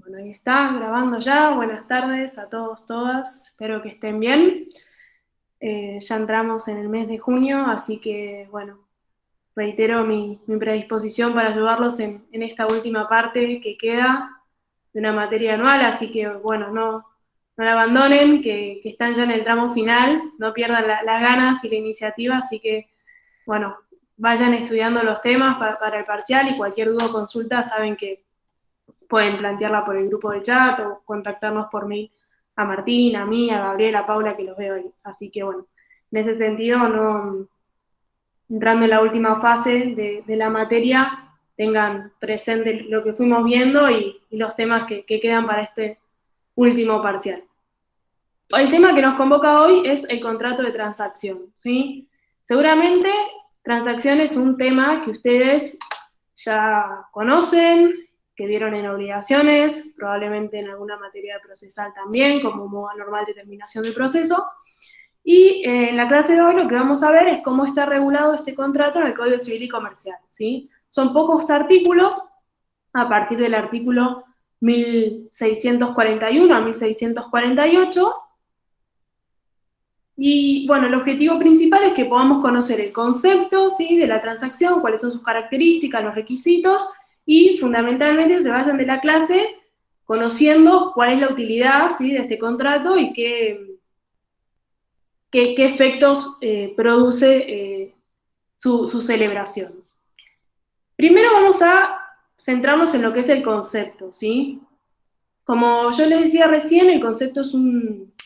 Bueno, ahí está, grabando ya. Buenas tardes a todos, todas. Espero que estén bien. Ya entramos en el mes de junio, así que, bueno, reitero mi predisposición para ayudarlos en esta última parte que queda de una materia anual, así que, bueno, no la abandonen, que están ya en el tramo final, no pierdan las ganas y la iniciativa, así que, bueno, vayan estudiando los temas para el parcial y cualquier duda o consulta saben que pueden plantearla por el grupo del chat o contactarnos por mail a Martín, a mí, a Gabriela, a Paula, que los veo ahí. Así que bueno, en ese sentido, no, entrando en la última fase de la materia, tengan presente lo que fuimos viendo y los temas que quedan para este último parcial. El tema que nos convoca hoy es el contrato de transacción, ¿sí? Seguramente transacción es un tema que ustedes ya conocen, que vieron en obligaciones, probablemente en alguna materia procesal también, como modo normal de terminación del proceso. Y en la clase de hoy lo que vamos a ver es cómo está regulado este contrato en el Código Civil y Comercial, ¿sí? Son pocos artículos, a partir del artículo 1641 a 1648, y bueno, el objetivo principal es que podamos conocer el concepto, ¿sí?, de la transacción, cuáles son sus características, los requisitos, y fundamentalmente se vayan de la clase conociendo cuál es la utilidad, ¿sí?, de este contrato y qué efectos produce su celebración. Primero vamos a centrarnos en lo que es el concepto, ¿sí? Como yo les decía recién, el concepto es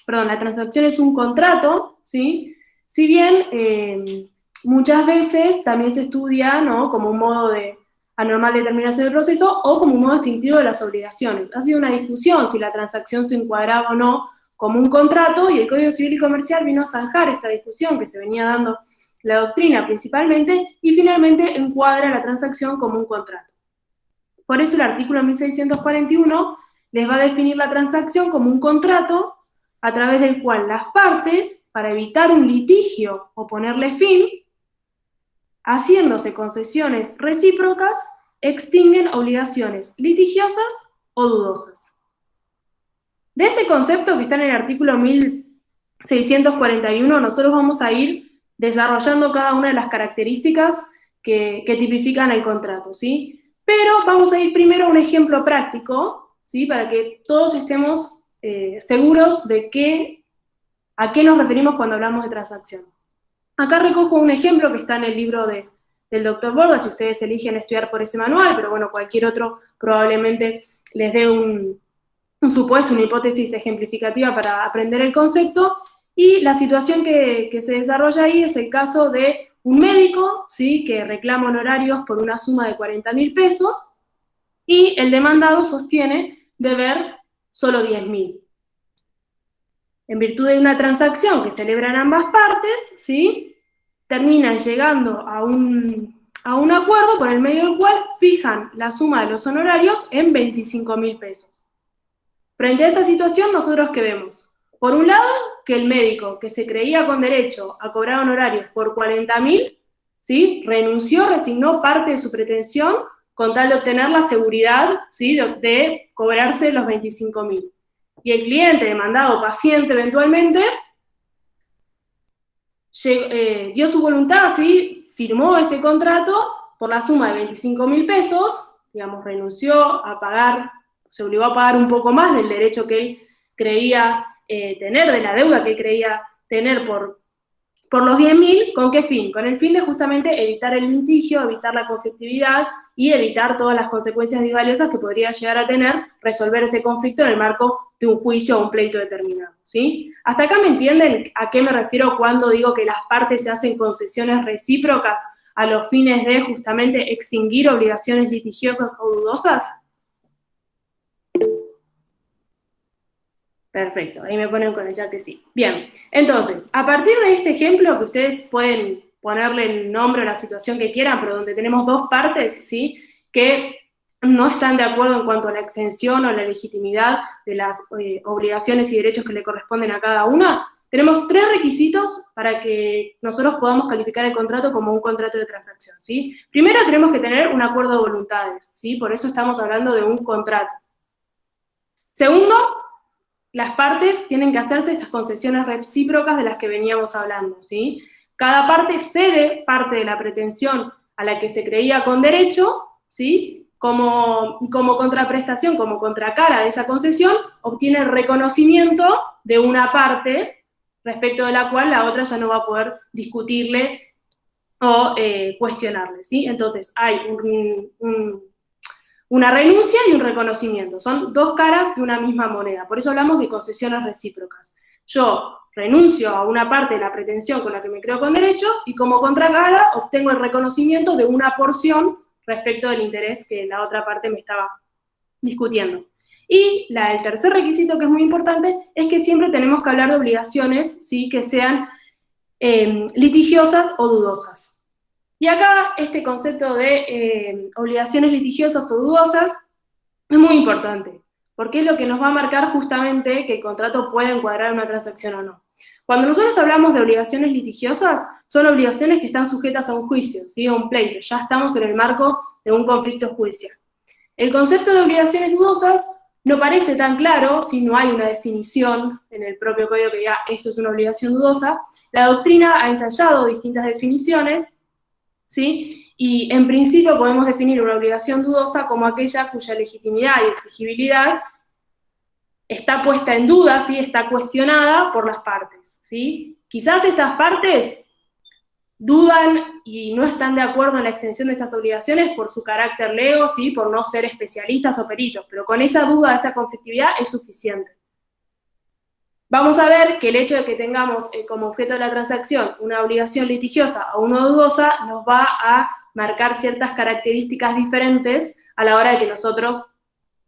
la transacción es un contrato, ¿sí? Si bien muchas veces también se estudia, ¿no?, como un modo de anormal de terminación del proceso o como un modo distintivo de las obligaciones. Ha sido una discusión si la transacción se encuadraba o no como un contrato, y el Código Civil y Comercial vino a zanjar esta discusión que se venía dando la doctrina principalmente, y finalmente encuadra la transacción como un contrato. Por eso el artículo 1641 les va a definir la transacción como un contrato a través del cual las partes, para evitar un litigio o ponerle fin, haciéndose concesiones recíprocas, extinguen obligaciones litigiosas o dudosas. De este concepto que está en el artículo 1641, nosotros vamos a ir desarrollando cada una de las características que tipifican el contrato, ¿sí? Pero vamos a ir primero a un ejemplo práctico, ¿sí?, para que todos estemos seguros de a qué nos referimos cuando hablamos de transacción. Acá recojo un ejemplo que está en el libro del doctor Borda, si ustedes eligen estudiar por ese manual, pero bueno, cualquier otro probablemente les dé un supuesto, una hipótesis ejemplificativa para aprender el concepto, y la situación que se desarrolla ahí es el caso de un médico, ¿sí?, que reclama honorarios por una suma de 40.000 pesos, y el demandado sostiene deber solo 10.000. En virtud de una transacción que celebran ambas partes, ¿sí?, terminan llegando a un acuerdo por el medio del cual fijan la suma de los honorarios en 25.000 pesos. Frente a esta situación, ¿nosotros qué vemos? Por un lado, que el médico, que se creía con derecho a cobrar honorarios por 40.000, ¿sí?, renunció, resignó parte de su pretensión con tal de obtener la seguridad, ¿sí?, de cobrarse los 25.000. Y el cliente, demandado paciente eventualmente, dio su voluntad, ¿sí?, firmó este contrato por la suma de 25.000 pesos, digamos, renunció a pagar, se obligó a pagar un poco más del derecho que él creía tener, de la deuda que él creía tener por los 10.000, ¿con qué fin? Con el fin de justamente evitar el litigio, evitar la conflictividad y evitar todas las consecuencias disvaliosas que podría llegar a tener resolver ese conflicto en el marco de un juicio o un pleito determinado, ¿sí? ¿Hasta acá me entienden a qué me refiero cuando digo que las partes se hacen concesiones recíprocas a los fines de justamente extinguir obligaciones litigiosas o dudosas? Perfecto, ahí me ponen con el chat que sí. Bien, entonces, a partir de este ejemplo, que ustedes pueden ponerle el nombre o la situación que quieran, pero donde tenemos dos partes, ¿sí?, que no están de acuerdo en cuanto a la extensión o la legitimidad de las obligaciones y derechos que le corresponden a cada una, tenemos tres requisitos para que nosotros podamos calificar el contrato como un contrato de transacción, ¿sí? Primero tenemos que tener un acuerdo de voluntades, ¿sí? Por eso estamos hablando de un contrato. Segundo, las partes tienen que hacerse estas concesiones recíprocas de las que veníamos hablando, ¿sí? Cada parte cede parte de la pretensión a la que se creía con derecho, ¿sí? Como contraprestación, como contracara de esa concesión, obtiene el reconocimiento de una parte respecto de la cual la otra ya no va a poder discutirle o cuestionarle, ¿sí? Entonces hay una renuncia y un reconocimiento. Son dos caras de una misma moneda. Por eso hablamos de concesiones recíprocas. Yo renuncio a una parte de la pretensión con la que me creo con derecho y como contracara obtengo el reconocimiento de una porción respecto del interés que la otra parte me estaba discutiendo. Y el tercer requisito, que es muy importante, es que siempre tenemos que hablar de obligaciones, ¿sí?, que sean litigiosas o dudosas. Y acá este concepto de obligaciones litigiosas o dudosas es muy importante, porque es lo que nos va a marcar justamente que el contrato puede encuadrar una transacción o no. Cuando nosotros hablamos de obligaciones litigiosas, son obligaciones que están sujetas a un juicio, ¿sí?, a un pleito, ya estamos en el marco de un conflicto judicial. El concepto de obligaciones dudosas no parece tan claro si no hay una definición en el propio código que diga esto es una obligación dudosa. La doctrina ha ensayado distintas definiciones, ¿sí? Y en principio podemos definir una obligación dudosa como aquella cuya legitimidad y exigibilidad está puesta en duda, ¿sí?, está cuestionada por las partes, ¿sí? Quizás estas partes dudan y no están de acuerdo en la extensión de estas obligaciones por su carácter lego, ¿sí?, por no ser especialistas o peritos, pero con esa duda, esa conflictividad es suficiente. Vamos a ver que el hecho de que tengamos como objeto de la transacción una obligación litigiosa o una dudosa nos va a marcar ciertas características diferentes a la hora de que nosotros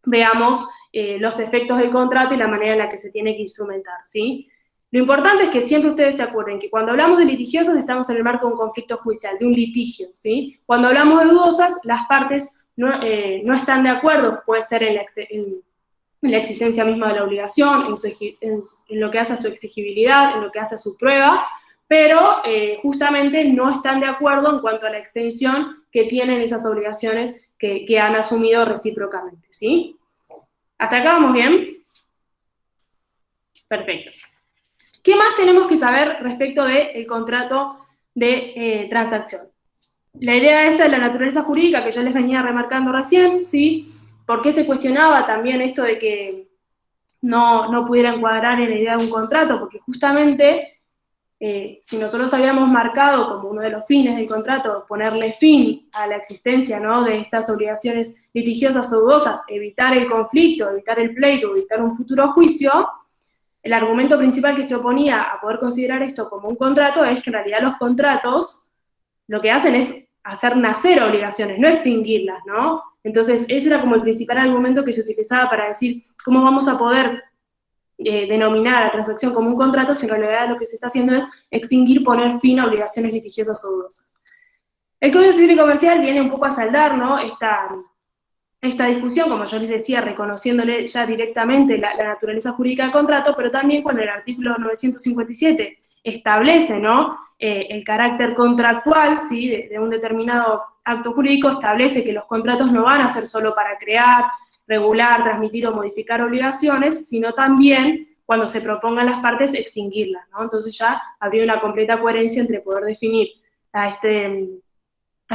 veamos los efectos del contrato y la manera en la que se tiene que instrumentar, ¿sí? Lo importante es que siempre ustedes se acuerden que cuando hablamos de litigiosas estamos en el marco de un conflicto judicial, de un litigio, ¿sí? Cuando hablamos de dudosas, las partes no están de acuerdo, puede ser en la existencia misma de la obligación, en lo que hace a su exigibilidad, en lo que hace a su prueba, pero justamente no están de acuerdo en cuanto a la extensión que tienen esas obligaciones que han asumido recíprocamente, ¿sí? ¿Hasta acá vamos bien? Perfecto. ¿Qué más tenemos que saber respecto del contrato de transacción? La idea esta de la naturaleza jurídica que yo les venía remarcando recién, ¿sí? ¿Por qué se cuestionaba también esto de que no pudiera encuadrar en la idea de un contrato? Porque justamente si nosotros habíamos marcado como uno de los fines del contrato ponerle fin a la existencia, ¿no?, de estas obligaciones litigiosas o dudosas, evitar el conflicto, evitar el pleito, evitar un futuro juicio, el argumento principal que se oponía a poder considerar esto como un contrato es que en realidad los contratos lo que hacen es hacer nacer obligaciones, no extinguirlas, ¿no? Entonces ese era como el principal argumento que se utilizaba para decir cómo vamos a poder denominar a la transacción como un contrato si en realidad lo que se está haciendo es extinguir, poner fin a obligaciones litigiosas o dudosas. El Código Civil y Comercial viene un poco a saldar, ¿no?, esta discusión, como yo les decía, reconociéndole ya directamente la naturaleza jurídica del contrato, pero también cuando el artículo 957 establece, ¿no?, el carácter contractual, ¿sí?, de un determinado acto jurídico, establece que los contratos no van a ser solo para crear, regular, transmitir o modificar obligaciones, sino también, cuando se propongan las partes, extinguirlas, ¿no? Entonces ya habría una completa coherencia entre poder definir a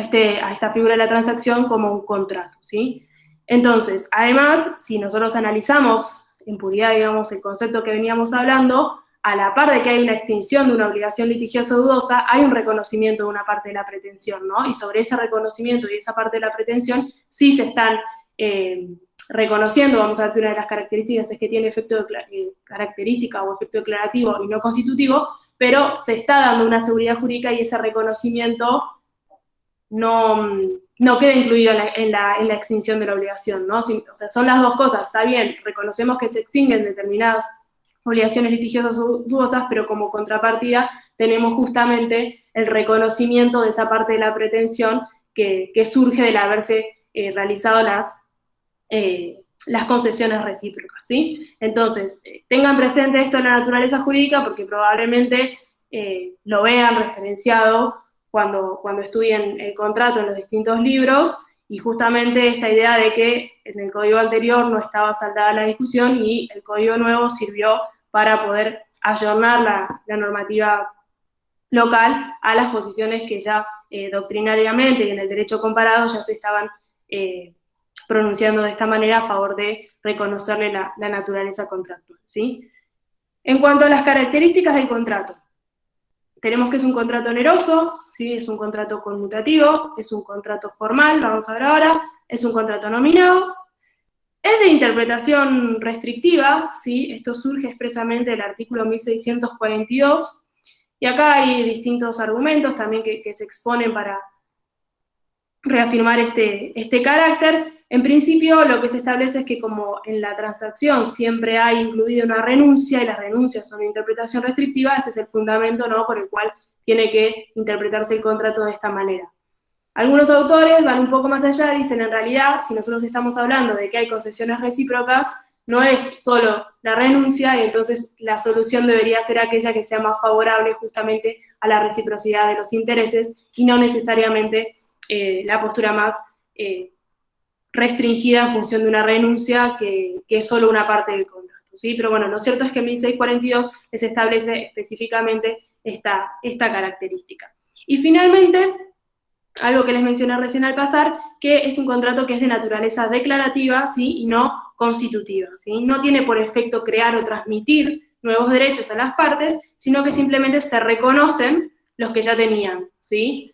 esta figura de la transacción como un contrato, ¿sí? Entonces, además, si nosotros analizamos en puridad, digamos, el concepto que veníamos hablando, a la par de que hay una extinción de una obligación litigiosa o dudosa, hay un reconocimiento de una parte de la pretensión, ¿no? Y sobre ese reconocimiento y esa parte de la pretensión sí se están reconociendo, vamos a ver que una de las características es que tiene efecto característica o efecto declarativo y no constitutivo, pero se está dando una seguridad jurídica y ese reconocimiento no queda incluido en la extinción de la obligación, ¿no? O sea, son las dos cosas, está bien, reconocemos que se extinguen determinadas obligaciones litigiosas o dudosas, pero como contrapartida tenemos justamente el reconocimiento de esa parte de la pretensión que surge del haberse realizado las concesiones recíprocas, ¿sí? Entonces, tengan presente esto de la naturaleza jurídica porque probablemente lo vean referenciado cuando estudien el contrato en los distintos libros y justamente esta idea de que en el código anterior no estaba saldada la discusión y el código nuevo sirvió para poder ayornar la normativa local a las posiciones que ya doctrinariamente y en el derecho comparado ya se estaban pronunciando de esta manera a favor de reconocerle la naturaleza contractual, ¿sí? En cuanto a las características del contrato, tenemos que es un contrato oneroso, ¿sí? Es un contrato conmutativo, es un contrato formal, vamos a ver ahora, es un contrato nominado, es de interpretación restrictiva, ¿sí? Esto surge expresamente del artículo 1642, y acá hay distintos argumentos también que se exponen para reafirmar este carácter. En principio, lo que se establece es que como en la transacción siempre hay incluido una renuncia, y las renuncias son de interpretación restrictiva, ese es el fundamento, ¿no?, por el cual tiene que interpretarse el contrato de esta manera. Algunos autores van un poco más allá y dicen, en realidad, si nosotros estamos hablando de que hay concesiones recíprocas, no es solo la renuncia, y entonces la solución debería ser aquella que sea más favorable justamente a la reciprocidad de los intereses, y no necesariamente la postura más restringida en función de una renuncia que es solo una parte del contrato, ¿sí? Pero bueno, lo cierto es que en 1642 les establece específicamente esta característica. Y finalmente, algo que les mencioné recién al pasar, que es un contrato que es de naturaleza declarativa, ¿sí?, y no constitutiva, ¿sí? No tiene por efecto crear o transmitir nuevos derechos a las partes, sino que simplemente se reconocen los que ya tenían, ¿sí?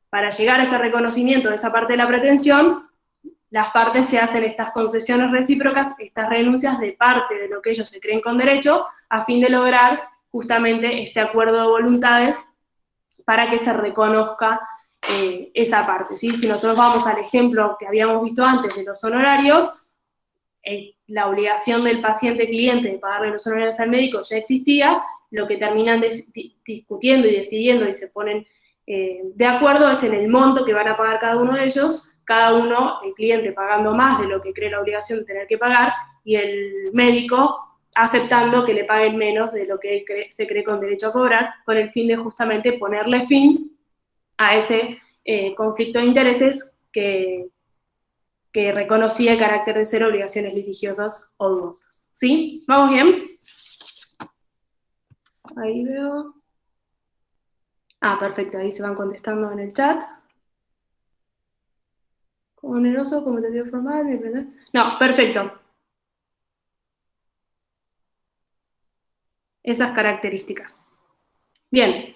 Para llegar a ese reconocimiento de esa parte de la pretensión, las partes se hacen estas concesiones recíprocas, estas renuncias de parte de lo que ellos se creen con derecho, a fin de lograr justamente este acuerdo de voluntades para que se reconozca esa parte, ¿sí? Si nosotros vamos al ejemplo que habíamos visto antes de los honorarios, la obligación del paciente-cliente de pagarle los honorarios al médico ya existía, lo que terminan discutiendo y decidiendo y se ponen de acuerdo es en el monto que van a pagar cada uno de ellos, cada uno, el cliente pagando más de lo que cree la obligación de tener que pagar, y el médico aceptando que le paguen menos de lo que él se cree con derecho a cobrar, con el fin de justamente ponerle fin a ese conflicto de intereses que reconocía el carácter de ser obligaciones litigiosas o dudosas. ¿Sí? ¿Vamos bien? Ahí veo. Ah, perfecto, ahí se van contestando en el chat. Oneroso, comutativo formal, no, perfecto. Esas características. Bien.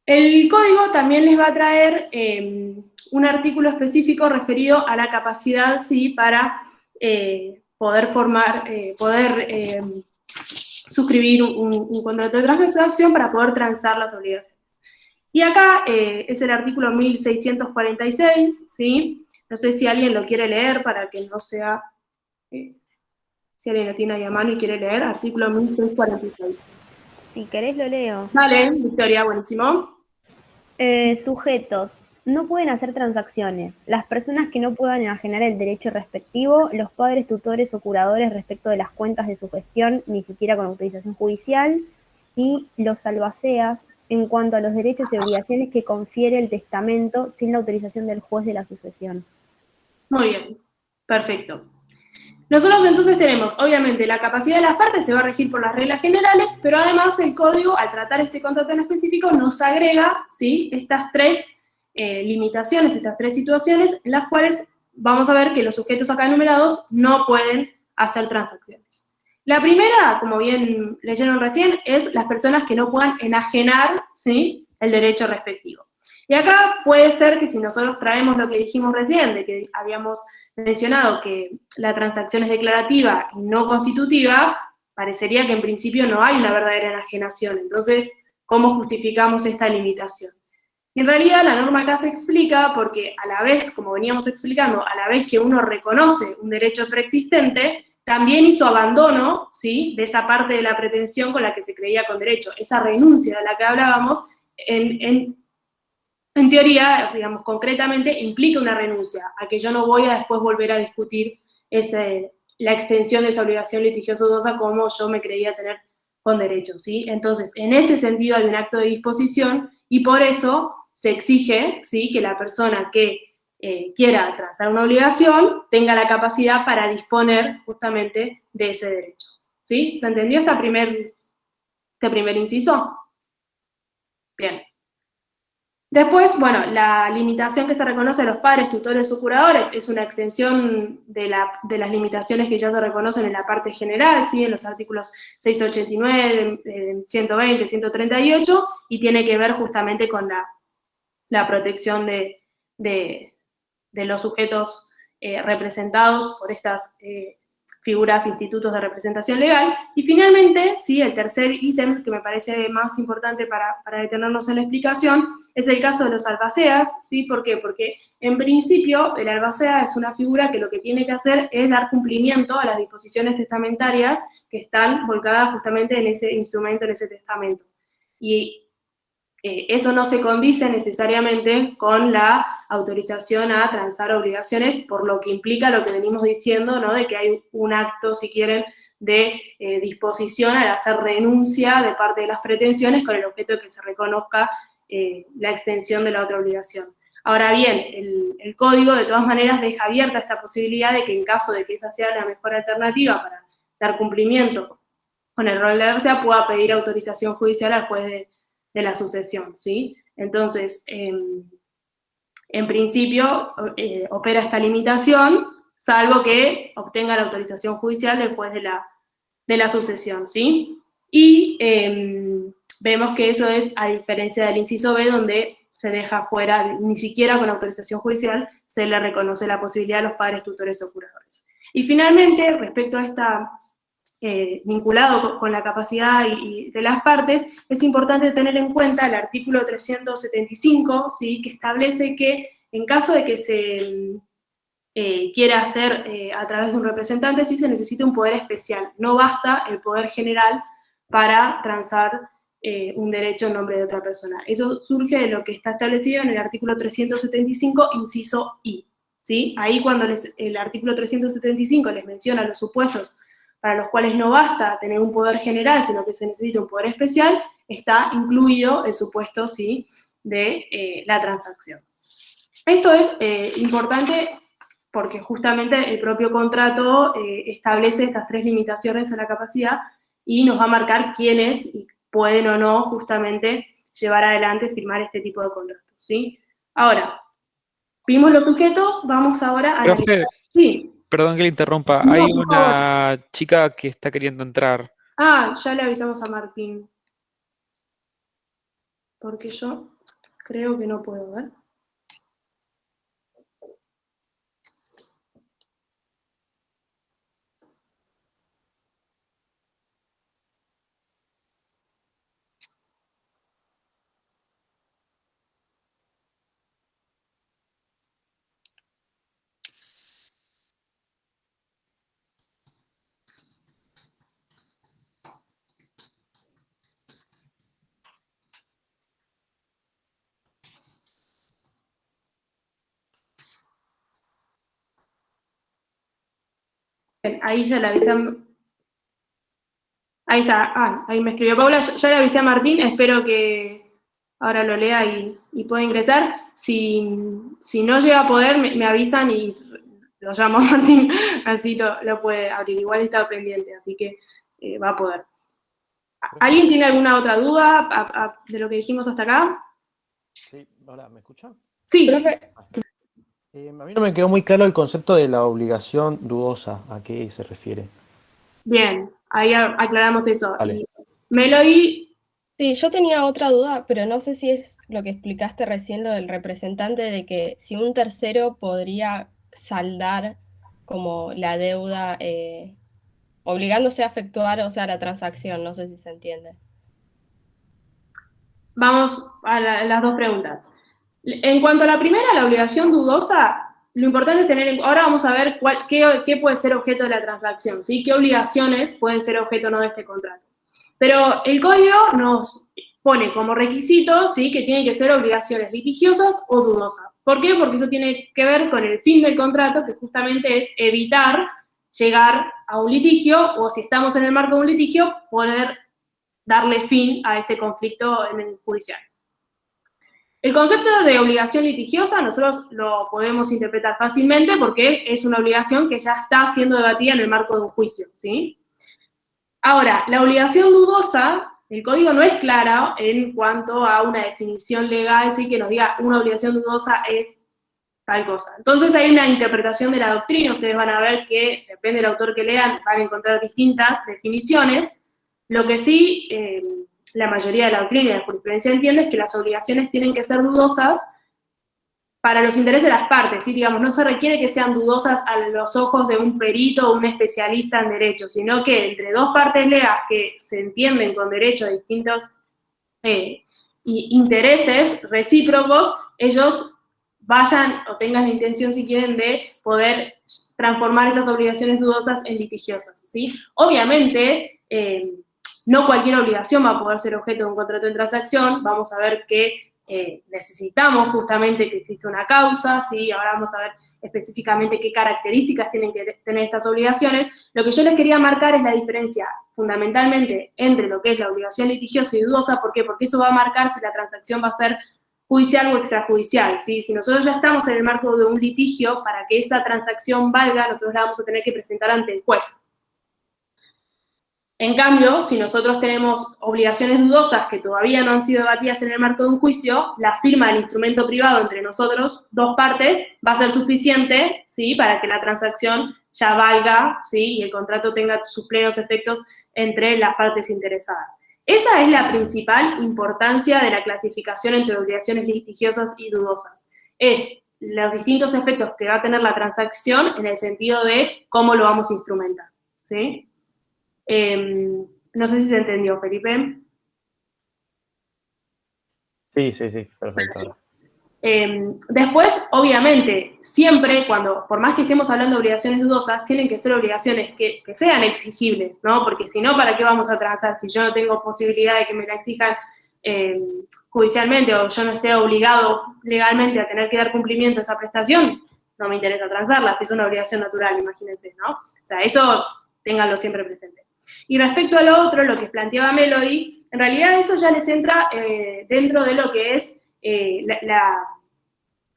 El código también les va a traer un artículo específico referido a la capacidad, sí, para poder suscribir un contrato de transacción para poder transar las obligaciones. Y acá es el artículo 1646, ¿sí? No sé si alguien lo quiere leer para que no sea... si alguien lo tiene ahí a mano y quiere leer, artículo 1646. Si querés lo leo. Vale, Victoria, buenísimo. Sujetos. No pueden hacer transacciones. Las personas que no puedan enajenar el derecho respectivo, los padres, tutores o curadores respecto de las cuentas de su gestión, ni siquiera con autorización judicial, y los albaceas en cuanto a los derechos y obligaciones que confiere el testamento sin la autorización del juez de la sucesión. Muy bien, perfecto. Nosotros entonces tenemos, obviamente, la capacidad de las partes se va a regir por las reglas generales, pero además el código, al tratar este contrato en específico, nos agrega, ¿sí?, estas tres limitaciones, estas tres situaciones en las cuales vamos a ver que los sujetos acá enumerados no pueden hacer transacciones. La primera, como bien leyeron recién, es las personas que no puedan enajenar, ¿sí?, el derecho respectivo. Y acá puede ser que si nosotros traemos lo que dijimos recién, de que habíamos mencionado que la transacción es declarativa y no constitutiva, parecería que en principio no hay una verdadera enajenación. Entonces, ¿cómo justificamos esta limitación? Y en realidad la norma acá se explica porque a la vez, como veníamos explicando, a la vez que uno reconoce un derecho preexistente, también hizo abandono, ¿sí?, de esa parte de la pretensión con la que se creía con derecho. Esa renuncia de la que hablábamos, en teoría, digamos, concretamente, implica una renuncia, a que yo no voy a después volver a discutir la extensión de esa obligación litigiosa dudosa como yo me creía tener con derecho, ¿sí? Entonces, en ese sentido hay un acto de disposición y por eso se exige, ¿sí?, que la persona que quiera transar una obligación tenga la capacidad para disponer justamente de ese derecho. ¿Sí? ¿Se entendió este primer inciso? Bien. Después, bueno, la limitación que se reconoce a los padres, tutores o curadores es una extensión de las limitaciones que ya se reconocen en la parte general, ¿sí?, en los artículos 689, 120, 138, y tiene que ver justamente con la protección de los sujetos representados por estas figuras, institutos de representación legal. Y finalmente, ¿sí?, el tercer ítem que me parece más importante para detenernos en la explicación es el caso de los albaceas, ¿sí? ¿Por qué? Porque en principio el albacea es una figura que lo que tiene que hacer es dar cumplimiento a las disposiciones testamentarias que están volcadas justamente en ese instrumento, en ese testamento. Y eso no se condice necesariamente con la autorización a transar obligaciones, por lo que implica lo que venimos diciendo, ¿no?, de que hay un acto, si quieren, de disposición al hacer renuncia de parte de las pretensiones con el objeto de que se reconozca la extensión de la otra obligación. Ahora bien, el código de todas maneras deja abierta esta posibilidad de que en caso de que esa sea la mejor alternativa para dar cumplimiento con el rol de adversaria, pueda pedir autorización judicial al juez de la sucesión, ¿sí? Entonces, en principio, opera esta limitación, salvo que obtenga la autorización judicial del juez de la sucesión, ¿sí? Y vemos que eso es a diferencia del inciso B, donde se deja fuera, ni siquiera con autorización judicial, se le reconoce la posibilidad a los padres, tutores o curadores. Y finalmente, respecto a esta vinculado con la capacidad y de las partes, es importante tener en cuenta el artículo 375, ¿sí?, que establece que en caso de que se quiera hacer a través de un representante, sí se necesita un poder especial. No basta el poder general para transar un derecho en nombre de otra persona. Eso surge de lo que está establecido en el artículo 375, inciso I, ¿sí? Ahí cuando el artículo 375 les menciona los supuestos para los cuales no basta tener un poder general, sino que se necesita un poder especial, está incluido el supuesto, ¿sí?, de la transacción. Esto es importante porque justamente el propio contrato establece estas tres limitaciones a la capacidad y nos va a marcar quiénes pueden o no justamente llevar adelante, firmar este tipo de contratos, ¿sí? Ahora, vimos los sujetos, vamos ahora a Profe, sí. perdón que le interrumpa. No, Hay por favor. una chica que está queriendo entrar. Ya le avisamos a Martín. Porque yo creo que no puedo ver. Bien, ahí ya le avisamos. Ahí está. Ahí me escribió Paula. Ya le avisé a Martín. Espero que ahora lo lea y pueda ingresar. Si no llega a poder, me avisan y lo llamo a Martín. Así lo puede abrir. Igual está pendiente, así que va a poder. ¿Alguien tiene alguna otra duda de lo que dijimos hasta acá? Sí, hola, ¿me escuchan? Sí. Profe, A mí no me quedó muy claro el concepto de la obligación dudosa. ¿A qué se refiere? Bien, ahí aclaramos eso. Vale. Y Melody, sí, yo tenía otra duda, pero no sé si es lo que explicaste recién, lo del representante, de que si un tercero podría saldar como la deuda obligándose a efectuar, o sea, la transacción, no sé si se entiende. vamos a las dos preguntas. En cuanto a la primera, la obligación dudosa, lo importante es tener ahora vamos a ver qué puede ser objeto de la transacción, ¿sí? ¿Qué obligaciones pueden ser objeto o no de este contrato? Pero el código nos pone como requisito, ¿sí?, que tienen que ser obligaciones litigiosas o dudosas. ¿Por qué? Porque eso tiene que ver con el fin del contrato, que justamente es evitar llegar a un litigio, o si estamos en el marco de un litigio, poder darle fin a ese conflicto en el judicial. El concepto de obligación litigiosa nosotros lo podemos interpretar fácilmente porque es una obligación que ya está siendo debatida en el marco de un juicio, ¿sí? Ahora, la obligación dudosa, el código no es claro en cuanto a una definición legal, ¿sí? Que nos diga una obligación dudosa es tal cosa. Entonces hay una interpretación de la doctrina, ustedes van a ver que, depende del autor que lean, van a encontrar distintas definiciones. Lo que sí, la mayoría de la doctrina y de la jurisprudencia entiende es que las obligaciones tienen que ser dudosas para los intereses de las partes, ¿sí? Digamos, no se requiere que sean dudosas a los ojos de un perito o un especialista en derecho, sino que entre dos partes legas que se entienden con derecho a distintos intereses recíprocos, ellos vayan o tengan la intención, si quieren, de poder transformar esas obligaciones dudosas en litigiosas, ¿sí? Obviamente, no cualquier obligación va a poder ser objeto de un contrato de transacción, vamos a ver que necesitamos justamente que exista una causa, ¿sí? Ahora vamos a ver específicamente qué características tienen que tener estas obligaciones. Lo que yo les quería marcar es la diferencia fundamentalmente entre lo que es la obligación litigiosa y dudosa. ¿Por qué? Porque eso va a marcar si la transacción va a ser judicial o extrajudicial, ¿sí? Si nosotros ya estamos en el marco de un litigio, para que esa transacción valga, nosotros la vamos a tener que presentar ante el juez. En cambio, si nosotros tenemos obligaciones dudosas que todavía no han sido debatidas en el marco de un juicio, la firma del instrumento privado entre nosotros, dos partes, va a ser suficiente, ¿sí? Para que la transacción ya valga, ¿sí? Y el contrato tenga sus plenos efectos entre las partes interesadas. Esa es la principal importancia de la clasificación entre obligaciones litigiosas y dudosas. Es los distintos efectos que va a tener la transacción en el sentido de cómo lo vamos a instrumentar, ¿sí? No sé si se entendió, Felipe. Sí, perfecto. Después, obviamente, siempre por más que estemos hablando de obligaciones dudosas, tienen que ser obligaciones que sean exigibles, ¿no? Porque si no, ¿para qué vamos a transar? Si yo no tengo posibilidad de que me la exijan judicialmente o yo no esté obligado legalmente a tener que dar cumplimiento a esa prestación, no me interesa transarla, si es una obligación natural, imagínense, ¿no? O sea, eso ténganlo siempre presente. Y respecto a lo otro, lo que planteaba Melody, en realidad eso ya les entra dentro de lo que es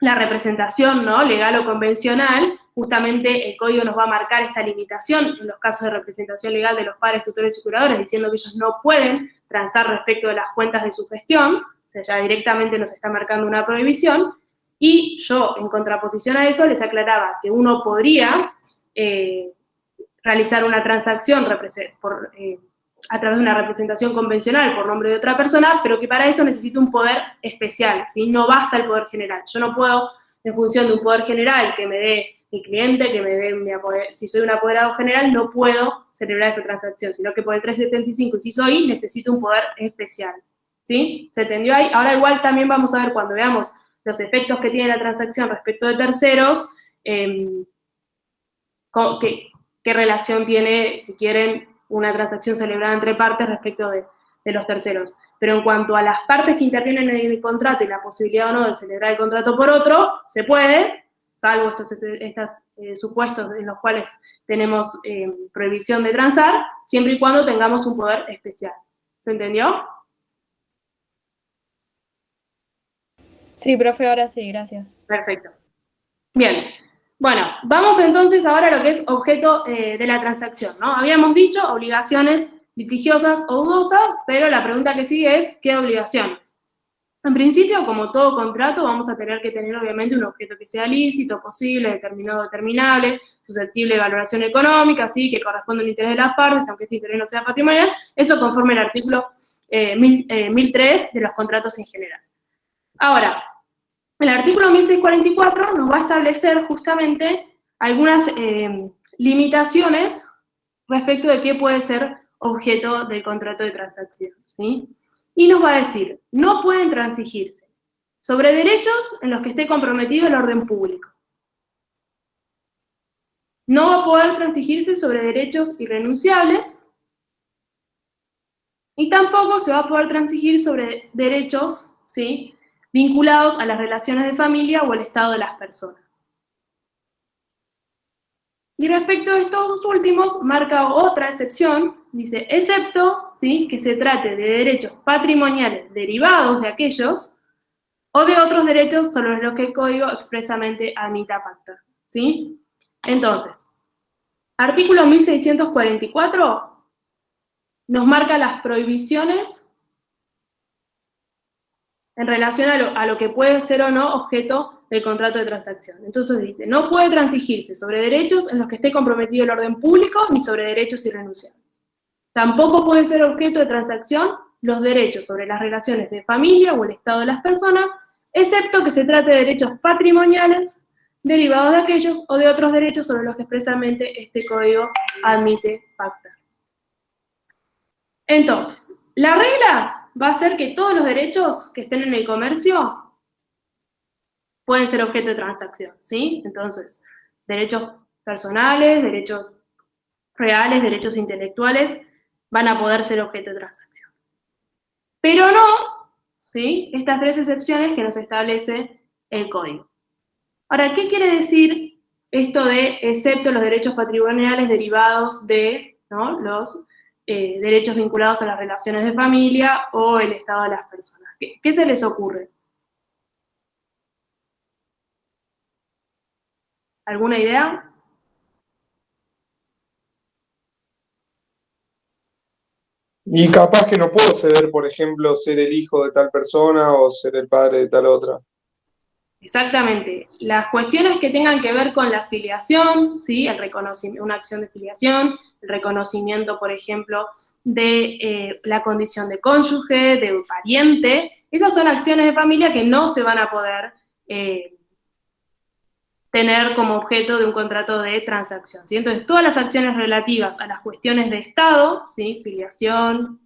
la representación, ¿no? Legal o convencional. Justamente el código nos va a marcar esta limitación en los casos de representación legal de los padres, tutores y curadores, diciendo que ellos no pueden transar respecto de las cuentas de su gestión, o sea, ya directamente nos está marcando una prohibición, y yo, en contraposición a eso, les aclaraba que uno podría realizar una transacción a través de una representación convencional por nombre de otra persona, pero que para eso necesito un poder especial, ¿sí? No basta el poder general. Yo no puedo, en función de un poder general que me dé mi cliente, que me dé si soy un apoderado general, no puedo celebrar esa transacción, sino que por el 375, si soy, necesito un poder especial, ¿sí? ¿Se entendió ahí? Ahora igual también vamos a ver cuando veamos los efectos que tiene la transacción respecto de terceros, qué relación tiene, si quieren, una transacción celebrada entre partes respecto de los terceros. Pero en cuanto a las partes que intervienen en el contrato y la posibilidad o no de celebrar el contrato por otro, se puede, salvo estos supuestos en los cuales tenemos prohibición de transar, siempre y cuando tengamos un poder especial. ¿Se entendió? Sí, profe, ahora sí, gracias. Perfecto. Bien. Bueno, vamos entonces ahora a lo que es objeto de la transacción, ¿no? Habíamos dicho obligaciones litigiosas o dudosas, pero la pregunta que sigue es, ¿qué obligaciones? En principio, como todo contrato, vamos a tener que tener obviamente un objeto que sea lícito, posible, determinado, determinable, susceptible de valoración económica, ¿sí? Que corresponde al interés de las partes, aunque este interés no sea patrimonial, eso conforme el artículo 1003 de los contratos en general. Ahora, el artículo 1644 nos va a establecer justamente algunas limitaciones respecto de qué puede ser objeto del contrato de transacción, ¿sí? Y nos va a decir, no pueden transigirse sobre derechos en los que esté comprometido el orden público. No va a poder transigirse sobre derechos irrenunciables y tampoco se va a poder transigir sobre derechos, ¿sí?, vinculados a las relaciones de familia o al estado de las personas. Y respecto a estos dos últimos, marca otra excepción, dice, excepto, ¿sí?, que se trate de derechos patrimoniales derivados de aquellos o de otros derechos sobre los que el Código expresamente admita pactar, ¿sí? Entonces, artículo 1644 nos marca las prohibiciones en relación a lo que puede ser o no objeto del contrato de transacción. Entonces dice, no puede transigirse sobre derechos en los que esté comprometido el orden público ni sobre derechos irrenunciables. Tampoco puede ser objeto de transacción los derechos sobre las relaciones de familia o el estado de las personas, excepto que se trate de derechos patrimoniales derivados de aquellos o de otros derechos sobre los que expresamente este código admite pactar. Entonces, la regla va a ser que todos los derechos que estén en el comercio pueden ser objeto de transacción, ¿sí? Entonces, derechos personales, derechos reales, derechos intelectuales, van a poder ser objeto de transacción. Pero no, ¿sí? Estas tres excepciones que nos establece el código. Ahora, ¿qué quiere decir esto de excepto los derechos patrimoniales derivados de, ¿no?, los derechos vinculados a las relaciones de familia o el estado de las personas? ¿Qué se les ocurre? ¿Alguna idea? Y capaz que no puedo ceder, por ejemplo, ser el hijo de tal persona o ser el padre de tal otra. Exactamente. Las cuestiones que tengan que ver con la filiación, ¿sí? El reconocimiento, una acción de filiación, el reconocimiento, por ejemplo, de la condición de cónyuge, de pariente, esas son acciones de familia que no se van a poder tener como objeto de un contrato de transacción, ¿sí? Entonces, todas las acciones relativas a las cuestiones de Estado, ¿sí? Filiación,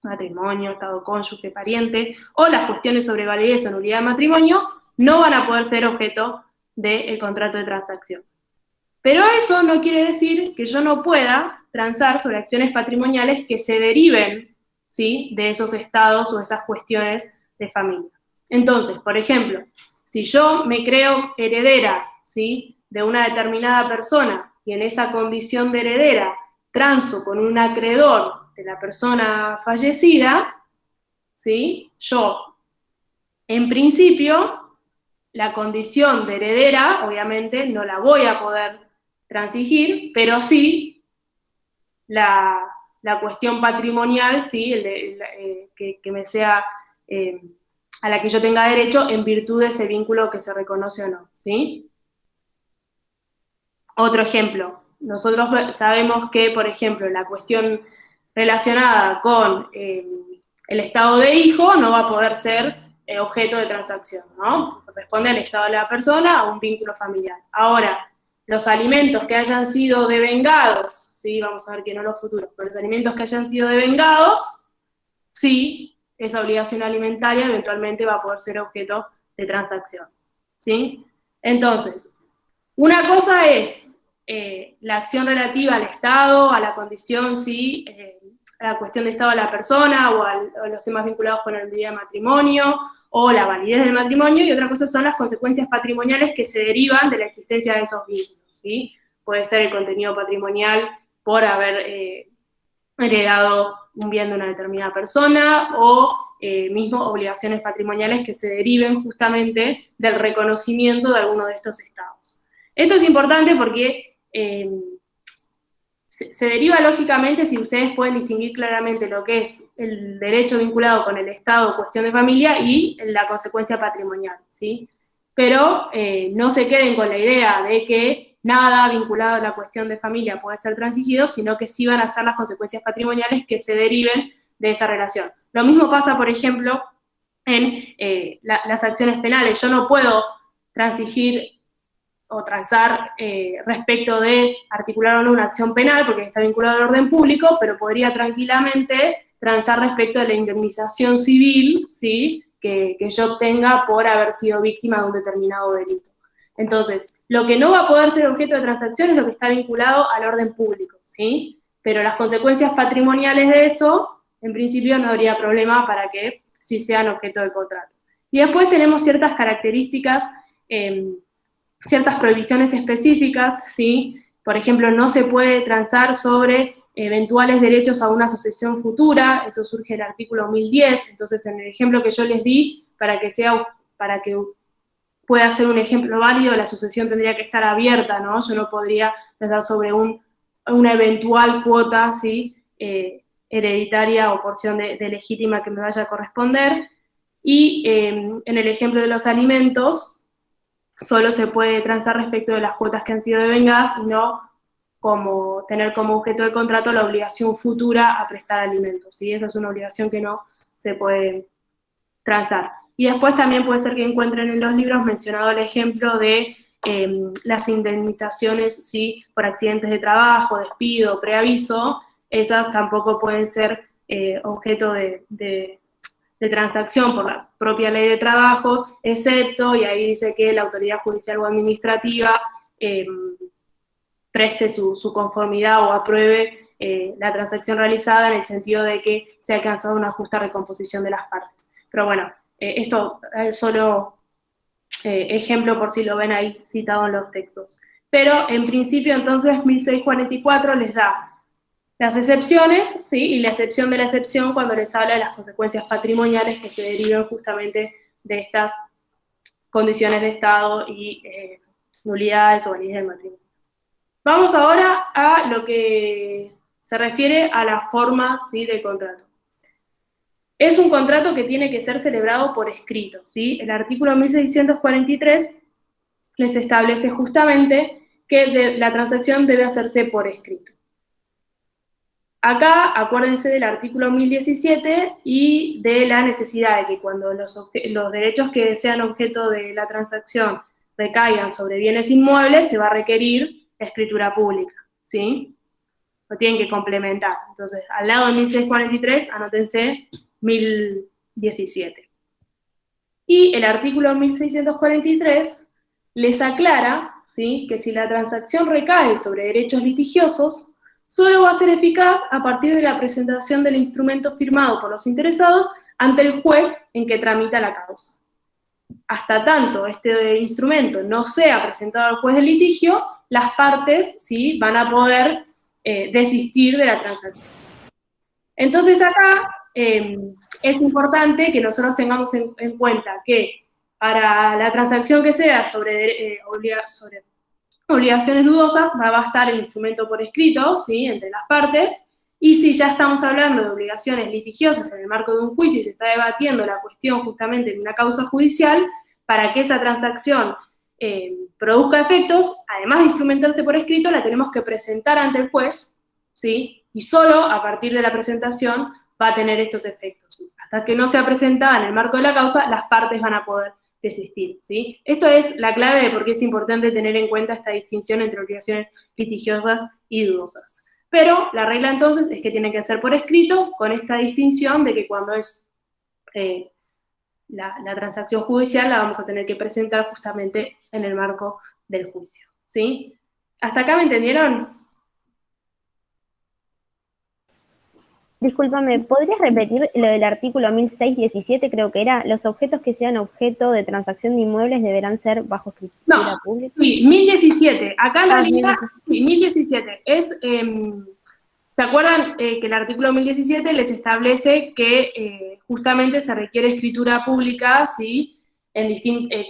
matrimonio, estado cónyuge, pariente, o las cuestiones sobre validez o nulidad de matrimonio, no van a poder ser objeto del contrato de transacción. Pero eso no quiere decir que yo no pueda transar sobre acciones patrimoniales que se deriven, ¿sí?, de esos estados o esas cuestiones de familia. Entonces, por ejemplo, si yo me creo heredera, ¿sí?, de una determinada persona y en esa condición de heredera transo con un acreedor de la persona fallecida, ¿sí?, yo, en principio, la condición de heredera, obviamente, no la voy a poder transigir, pero sí la cuestión patrimonial, ¿sí?, que me sea, a la que yo tenga derecho en virtud de ese vínculo que se reconoce o no, ¿sí? Otro ejemplo, nosotros sabemos que, por ejemplo, la cuestión relacionada con el estado de hijo no va a poder ser objeto de transacción, ¿no? Corresponde al estado de la persona, a un vínculo familiar. Ahora, los alimentos que hayan sido devengados, ¿sí? Vamos a ver que no los futuros, pero los alimentos que hayan sido devengados, sí, esa obligación alimentaria eventualmente va a poder ser objeto de transacción, ¿sí? Entonces, una cosa es la acción relativa al Estado, a la condición, sí, a la cuestión de Estado de la persona o a los temas vinculados con la nulidad de matrimonio o la validez del matrimonio, y otra cosa son las consecuencias patrimoniales que se derivan de la existencia de esos vínculos, ¿sí? Puede ser el contenido patrimonial por haber heredado un bien de una determinada persona o mismo obligaciones patrimoniales que se deriven justamente del reconocimiento de alguno de estos estados. Esto es importante porque se deriva lógicamente si ustedes pueden distinguir claramente lo que es el derecho vinculado con el Estado, cuestión de familia, y la consecuencia patrimonial, ¿sí? Pero no se queden con la idea de que nada vinculado a la cuestión de familia puede ser transigido, sino que sí van a ser las consecuencias patrimoniales que se deriven de esa relación. Lo mismo pasa, por ejemplo, en las acciones penales. Yo no puedo transigir o transar respecto de articular o no una acción penal, porque está vinculado al orden público, pero podría tranquilamente transar respecto de la indemnización civil, ¿sí?, que yo obtenga por haber sido víctima de un determinado delito. Entonces, lo que no va a poder ser objeto de transacción es lo que está vinculado al orden público, ¿sí? Pero las consecuencias patrimoniales de eso, en principio no habría problema para que sí sean objeto del contrato. Y después tenemos ciertas características, ciertas prohibiciones específicas, ¿sí? Por ejemplo, no se puede transar sobre eventuales derechos a una asociación futura, eso surge en el artículo 1010, entonces en el ejemplo que yo les di, para para que pueda ser un ejemplo válido, la sucesión tendría que estar abierta, ¿no? Yo no podría pensar sobre una eventual cuota, ¿sí? Hereditaria o porción de legítima que me vaya a corresponder. Y en el ejemplo de los alimentos, solo se puede transar respecto de las cuotas que han sido devengadas y no como tener como objeto de contrato la obligación futura a prestar alimentos, ¿sí? Esa es una obligación que no se puede transar. Y después también puede ser que encuentren en los libros mencionado el ejemplo de las indemnizaciones, ¿sí? Por accidentes de trabajo, despido, preaviso, esas tampoco pueden ser objeto de transacción por la propia ley de trabajo, excepto, y ahí dice que la autoridad judicial o administrativa preste su conformidad o apruebe la transacción realizada en el sentido de que se ha alcanzado una justa recomposición de las partes. Pero bueno, esto es solo ejemplo por si lo ven ahí citado en los textos. Pero en principio entonces 1644 les da las excepciones, ¿sí? Y la excepción de la excepción cuando les habla de las consecuencias patrimoniales que se derivan justamente de estas condiciones de Estado y nulidades o validez del matrimonio. Vamos ahora a lo que se refiere a la forma, ¿sí? Del contrato. Es un contrato que tiene que ser celebrado por escrito, ¿sí? El artículo 1643 les establece justamente que la transacción debe hacerse por escrito. Acá, acuérdense del artículo 1017 y de la necesidad de que cuando los derechos que sean objeto de la transacción recaigan sobre bienes inmuebles, se va a requerir la escritura pública, ¿sí? Lo tienen que complementar. Entonces, al lado de 1643, anótense 1017. Y el artículo 1643 les aclara, ¿sí? Que si la transacción recae sobre derechos litigiosos, solo va a ser eficaz a partir de la presentación del instrumento firmado por los interesados ante el juez en que tramita la causa. Hasta tanto este instrumento no sea presentado al juez de litigio, las partes, ¿sí? Van a poder desistir de la transacción. Entonces acá es importante que nosotros tengamos en cuenta que para la transacción que sea sobre obligaciones dudosas va a bastar el instrumento por escrito, ¿sí? Entre las partes, y si ya estamos hablando de obligaciones litigiosas en el marco de un juicio y se está debatiendo la cuestión justamente en una causa judicial, para que esa transacción produzca efectos, además de instrumentarse por escrito, la tenemos que presentar ante el juez, ¿sí? Y solo a partir de la presentación va a tener estos efectos. Hasta que no sea presentada en el marco de la causa, las partes van a poder desistir, ¿sí? Esto es la clave de por qué es importante tener en cuenta esta distinción entre obligaciones litigiosas y dudosas. Pero la regla entonces es que tiene que ser por escrito, con esta distinción de que cuando es la transacción judicial la vamos a tener que presentar justamente en el marco del juicio, ¿sí? ¿Hasta acá me entendieron? Discúlpame, ¿podrías repetir lo del artículo 1617, creo que era? Los objetos que sean objeto de transacción de inmuebles deberán ser bajo escritura pública. Sí, 1017. Acá en realidad, 1017. sí, 1017. ¿Se acuerdan que el artículo 1017 les establece que justamente se requiere escritura pública, ¿sí?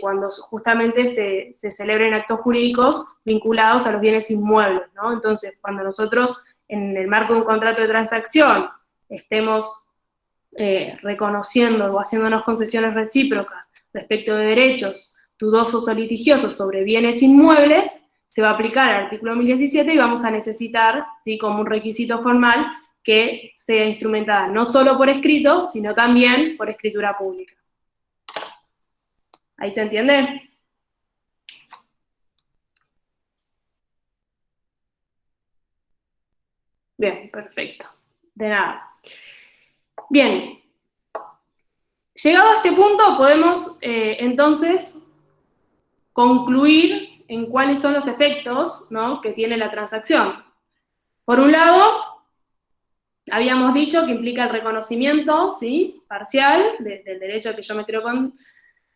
Cuando justamente se celebren actos jurídicos vinculados a los bienes inmuebles, ¿no? Entonces, cuando nosotros, en el marco de un contrato de transacción, estemos reconociendo o haciéndonos concesiones recíprocas respecto de derechos dudosos o litigiosos sobre bienes inmuebles, se va a aplicar el artículo 1017 y vamos a necesitar, ¿sí? Como un requisito formal, que sea instrumentada no solo por escrito, sino también por escritura pública. ¿Ahí se entiende? Bien, perfecto. De nada. Bien. Llegado a este punto, podemos entonces concluir en cuáles son los efectos, ¿no? Que tiene la transacción. Por un lado, habíamos dicho que implica el reconocimiento, ¿sí? Parcial del derecho al que yo me creo con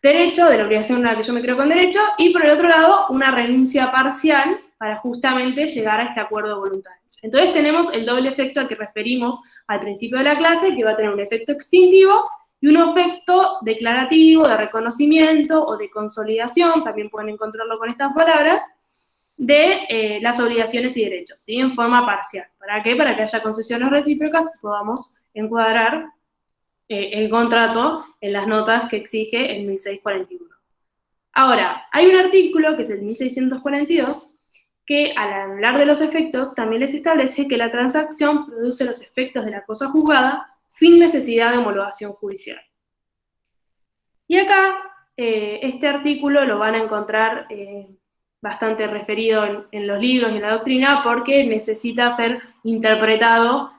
derecho, de la obligación a la que yo me creo con derecho, y por el otro lado, una renuncia parcial para justamente llegar a este acuerdo de voluntades. Entonces tenemos el doble efecto al que referimos al principio de la clase, que va a tener un efecto extintivo y un efecto declarativo, de reconocimiento o de consolidación, también pueden encontrarlo con estas palabras, de las obligaciones y derechos, ¿sí? En forma parcial. ¿Para qué? Para que haya concesiones recíprocas y podamos encuadrar el contrato en las notas que exige el 1641. Ahora, hay un artículo, que es el 1642, que al hablar de los efectos también les establece que la transacción produce los efectos de la cosa juzgada sin necesidad de homologación judicial. Y acá, este artículo lo van a encontrar bastante referido en los libros y en la doctrina, porque necesita ser interpretado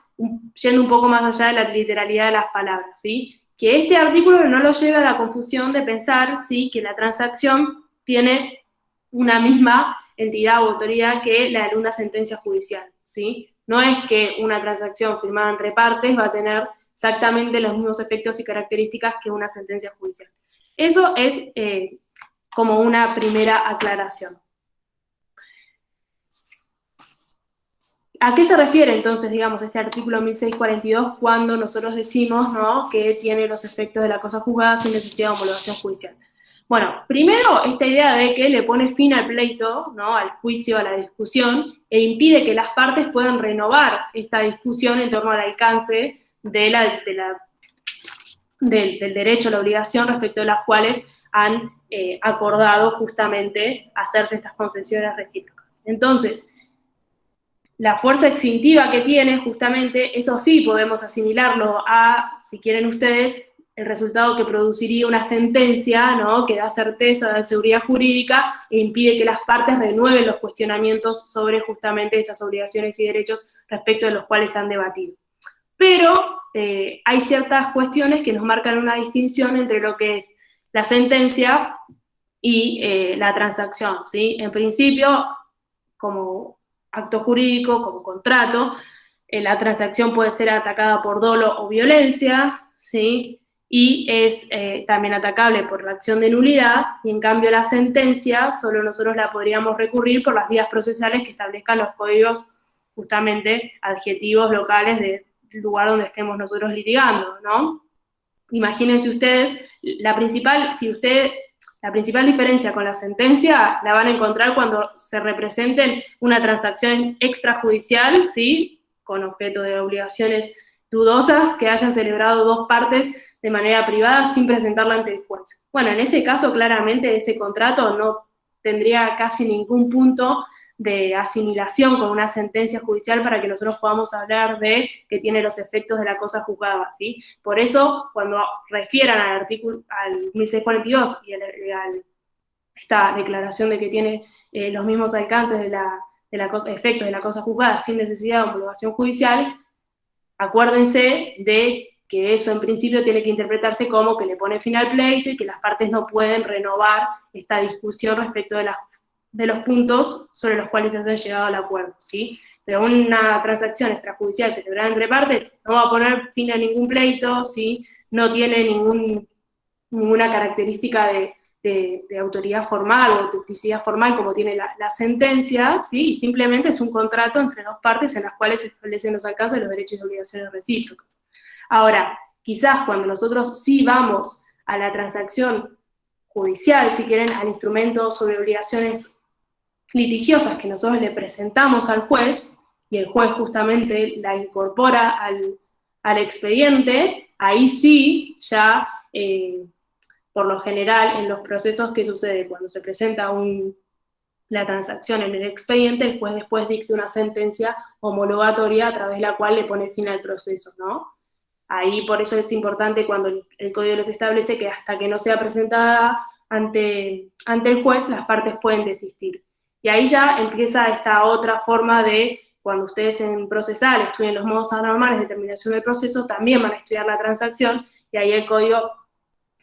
yendo un poco más allá de la literalidad de las palabras, ¿sí? Que este artículo no lo lleva a la confusión de pensar, ¿sí?, que la transacción tiene una misma entidad o autoridad que la de una sentencia judicial, ¿sí? No es que una transacción firmada entre partes va a tener exactamente los mismos efectos y características que una sentencia judicial. Eso es como una primera aclaración. ¿A qué se refiere entonces, digamos, este artículo 1642 cuando nosotros decimos, ¿no?, que tiene los efectos de la cosa juzgada sin necesidad de homologación judicial? Bueno, primero, esta idea de que le pone fin al pleito, ¿no?, al juicio, a la discusión, e impide que las partes puedan renovar esta discusión en torno al alcance del derecho, la obligación respecto de las cuales han acordado justamente hacerse estas concesiones recíprocas. Entonces, la fuerza extintiva que tiene, justamente, eso sí podemos asimilarlo a, si quieren ustedes, el resultado que produciría una sentencia, ¿no?, que da certeza, da seguridad jurídica e impide que las partes renueven los cuestionamientos sobre justamente esas obligaciones y derechos respecto de los cuales han debatido. Pero hay ciertas cuestiones que nos marcan una distinción entre lo que es la sentencia y la transacción, ¿sí? En principio, como acto jurídico, como contrato, la transacción puede ser atacada por dolo o violencia, ¿sí?, y es también atacable por la acción de nulidad, y en cambio la sentencia solo nosotros la podríamos recurrir por las vías procesales que establezcan los códigos justamente adjetivos locales del lugar donde estemos nosotros litigando, ¿no? Imagínense ustedes, la principal diferencia con la sentencia la van a encontrar cuando se representen una transacción extrajudicial, ¿sí?, con objeto de obligaciones dudosas que hayan celebrado dos partes de manera privada sin presentarla ante el juez. Bueno, en ese caso claramente ese contrato no tendría casi ningún punto de asimilación con una sentencia judicial para que nosotros podamos hablar de que tiene los efectos de la cosa juzgada, ¿sí? Por eso, cuando refieran al artículo, al 1642 y esta declaración de que tiene los mismos alcances de efectos de la cosa juzgada sin necesidad de homologación judicial, acuérdense de que eso en principio tiene que interpretarse como que le pone fin al pleito y que las partes no pueden renovar esta discusión respecto de los puntos sobre los cuales se han llegado al acuerdo, ¿sí? Pero una transacción extrajudicial celebrada entre partes no va a poner fin a ningún pleito, ¿sí? No tiene ninguna característica de autoridad formal o autenticidad formal como tiene la sentencia, ¿sí? Y simplemente es un contrato entre dos partes en las cuales se establecen los alcances de los derechos y obligaciones recíprocas. Ahora, quizás cuando nosotros sí vamos a la transacción judicial, si quieren, al instrumento sobre obligaciones litigiosas que nosotros le presentamos al juez, y el juez justamente la incorpora al expediente, ahí sí ya, por lo general, en los procesos que sucede cuando se presenta la transacción en el expediente, el juez después dicta una sentencia homologatoria a través de la cual le pone fin al proceso, ¿no? Ahí por eso es importante cuando el código les establece que hasta que no sea presentada ante el juez, las partes pueden desistir. Y ahí ya empieza esta otra forma de, cuando ustedes en procesal estudian los modos anormales de terminación del proceso, también van a estudiar la transacción, y ahí el código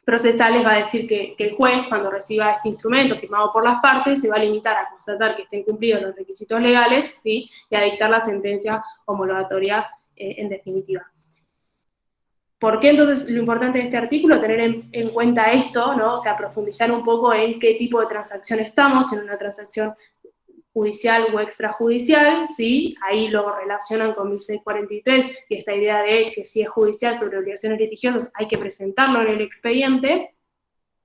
procesal les va a decir que el juez, cuando reciba este instrumento firmado por las partes, se va a limitar a constatar que estén cumplidos los requisitos legales, ¿sí?, y a dictar la sentencia homologatoria en definitiva. ¿Por qué entonces lo importante de este artículo? Tener en cuenta esto, ¿no? O sea, profundizar un poco en qué tipo de transacción estamos, en una transacción judicial o extrajudicial, ¿sí? Ahí lo relacionan con 1643 y esta idea de que si es judicial sobre obligaciones litigiosas hay que presentarlo en el expediente,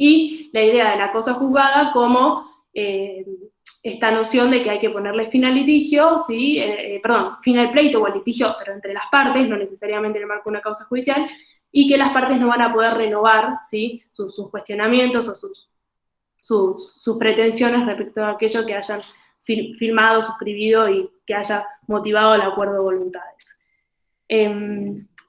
y la idea de la cosa juzgada como esta noción de que hay que ponerle fin al litigio, ¿sí? Fin al pleito o al litigio, pero entre las partes, no necesariamente en el marco de una causa judicial, y que las partes no van a poder renovar, ¿sí? sus cuestionamientos o sus pretensiones respecto a aquello que hayan firmado, suscribido y que haya motivado el acuerdo de voluntades.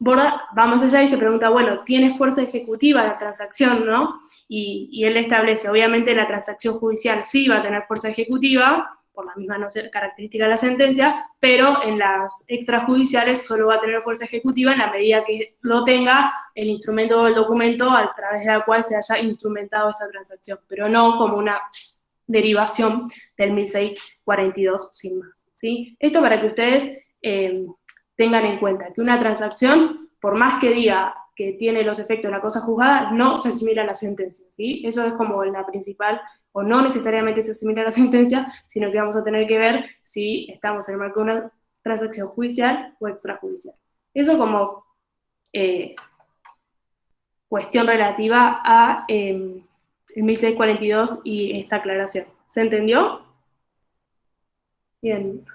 Borda va más allá y se pregunta, bueno, ¿tiene fuerza ejecutiva la transacción, no? Y él establece, obviamente la transacción judicial sí va a tener fuerza ejecutiva, por la misma característica de la sentencia, pero en las extrajudiciales solo va a tener fuerza ejecutiva en la medida que lo tenga el instrumento o el documento a través de la cual se haya instrumentado esta transacción, pero no como una derivación del 1642 sin más, ¿sí? Esto para que ustedes tengan en cuenta que una transacción, por más que diga que tiene los efectos de la cosa juzgada, no se asimila a la sentencia, ¿sí? Eso es como la principal, o no necesariamente se asimila a la sentencia, sino que vamos a tener que ver si estamos en el marco de una transacción judicial o extrajudicial. Eso como cuestión relativa a el 1642 y esta aclaración. ¿Se entendió? Bien.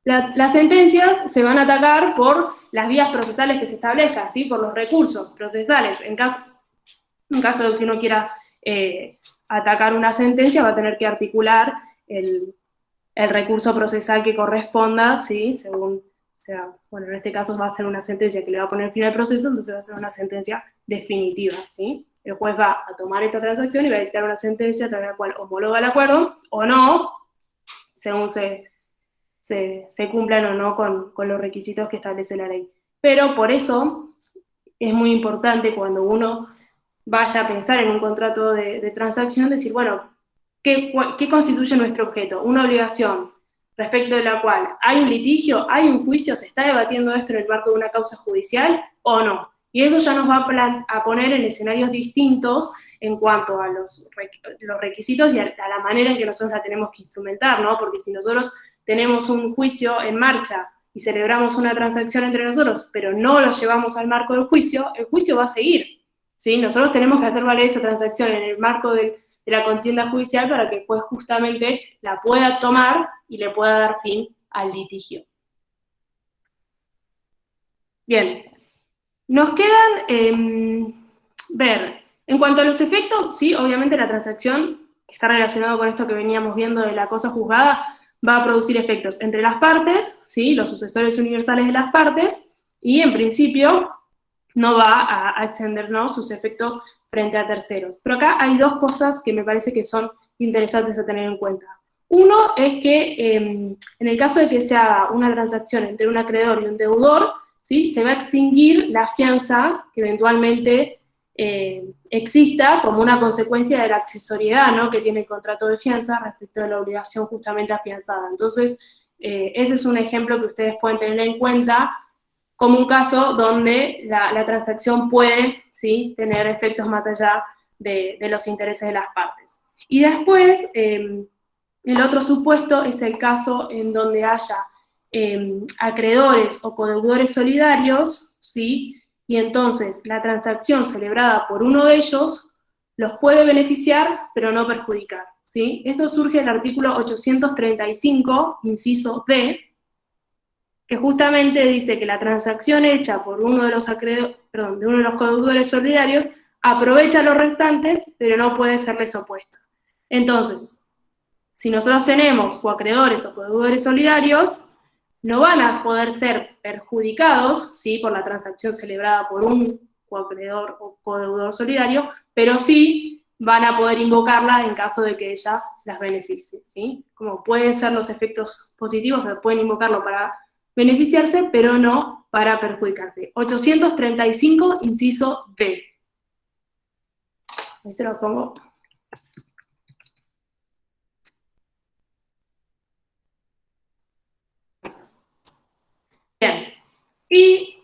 Las sentencias se van a atacar por las vías procesales que se establezcan, ¿sí? Por los recursos procesales. En caso de que uno quiera atacar una sentencia, va a tener que articular el recurso procesal que corresponda, ¿sí? Según, o sea, bueno, en este caso va a ser una sentencia que le va a poner fin al proceso, entonces va a ser una sentencia definitiva, ¿sí? El juez va a tomar esa transacción y va a dictar una sentencia a través de la cual homologa el acuerdo, o no, según se cumplan o no con los requisitos que establece la ley. Pero por eso es muy importante cuando uno vaya a pensar en un contrato de transacción, decir, bueno, ¿qué constituye nuestro objeto? Una obligación respecto de la cual hay un litigio, hay un juicio, se está debatiendo esto en el marco de una causa judicial o no. Y eso ya nos va a poner en escenarios distintos en cuanto a los requisitos y a la manera en que nosotros la tenemos que instrumentar, ¿no? Porque si nosotros tenemos un juicio en marcha y celebramos una transacción entre nosotros, pero no lo llevamos al marco del juicio, el juicio va a seguir, ¿sí? Nosotros tenemos que hacer valer esa transacción en el marco de la contienda judicial para que el juez justamente la pueda tomar y le pueda dar fin al litigio. Bien, nos quedan ver, en cuanto a los efectos, sí, obviamente la transacción, que está relacionado con esto que veníamos viendo de la cosa juzgada, va a producir efectos entre las partes, ¿sí? Los sucesores universales de las partes, y en principio no va a extendernos sus efectos frente a terceros. Pero acá hay dos cosas que me parece que son interesantes a tener en cuenta. Uno es que en el caso de que se haga una transacción entre un acreedor y un deudor, ¿sí? Se va a extinguir la fianza que eventualmente exista como una consecuencia de la accesoriedad, ¿no? Que tiene el contrato de fianza respecto de la obligación justamente afianzada. Entonces, ese es un ejemplo que ustedes pueden tener en cuenta como un caso donde la transacción puede, ¿sí? Tener efectos más allá de los intereses de las partes. Y después, el otro supuesto es el caso en donde haya acreedores o codeudores solidarios, ¿sí? Y entonces la transacción celebrada por uno de ellos los puede beneficiar, pero no perjudicar, ¿sí? Esto surge del artículo 835, inciso D, que justamente dice que la transacción hecha por uno de los codeudores solidarios aprovecha a los restantes, pero no puede serles opuesta. Entonces, si nosotros tenemos coacreedores o codeudores solidarios, no van a poder ser perjudicados, ¿sí? Por la transacción celebrada por un coacreedor o codeudor solidario, pero sí van a poder invocarla en caso de que ella las beneficie, ¿sí? Como pueden ser los efectos positivos, o pueden invocarlo para beneficiarse, pero no para perjudicarse. 835, inciso D. Ahí se lo pongo. Bien. Y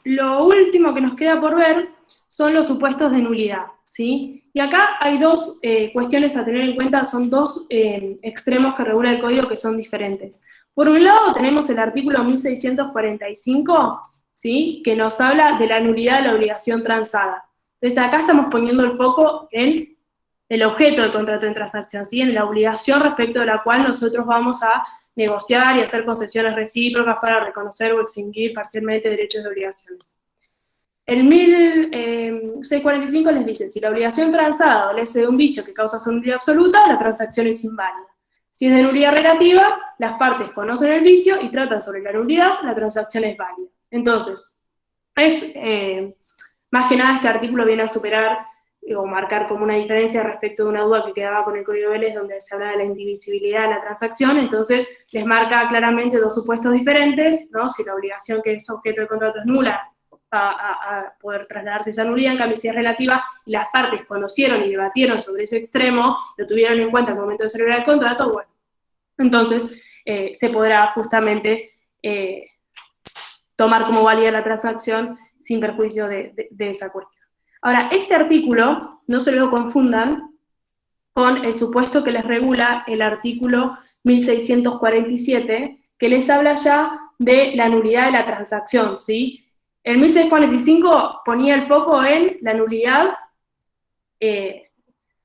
lo último que nos queda por ver son los supuestos de nulidad, ¿sí? Y acá hay dos cuestiones a tener en cuenta, son dos extremos que regula el código que son diferentes. Por un lado tenemos el artículo 1645, ¿sí? Que nos habla de la nulidad de la obligación transada. Entonces acá estamos poniendo el foco en el objeto del contrato de transacción, ¿sí? En la obligación respecto de la cual nosotros vamos a negociar y hacer concesiones recíprocas para reconocer o extinguir parcialmente derechos y obligaciones. El 1645 les dice, si la obligación transada adolece de un vicio que causa su nulidad absoluta, la transacción es inválida. Si es de nulidad relativa, las partes conocen el vicio y tratan sobre la nulidad, la transacción es válida. Entonces, más que nada este artículo viene a superar o marcar como una diferencia respecto de una duda que quedaba con el Código Vélez, donde se habla de la indivisibilidad de la transacción. Entonces les marca claramente dos supuestos diferentes, ¿no? Si la obligación que es objeto del contrato es nula, a poder trasladarse esa nulidad. En cambio, si es relativa y las partes conocieron y debatieron sobre ese extremo, lo tuvieron en cuenta al momento de celebrar el contrato, bueno, entonces se podrá justamente tomar como válida la transacción sin perjuicio de esa cuestión. Ahora, este artículo, no se lo confundan con el supuesto que les regula el artículo 1647, que les habla ya de la nulidad de la transacción, ¿sí? El 1645 ponía el foco en la nulidad de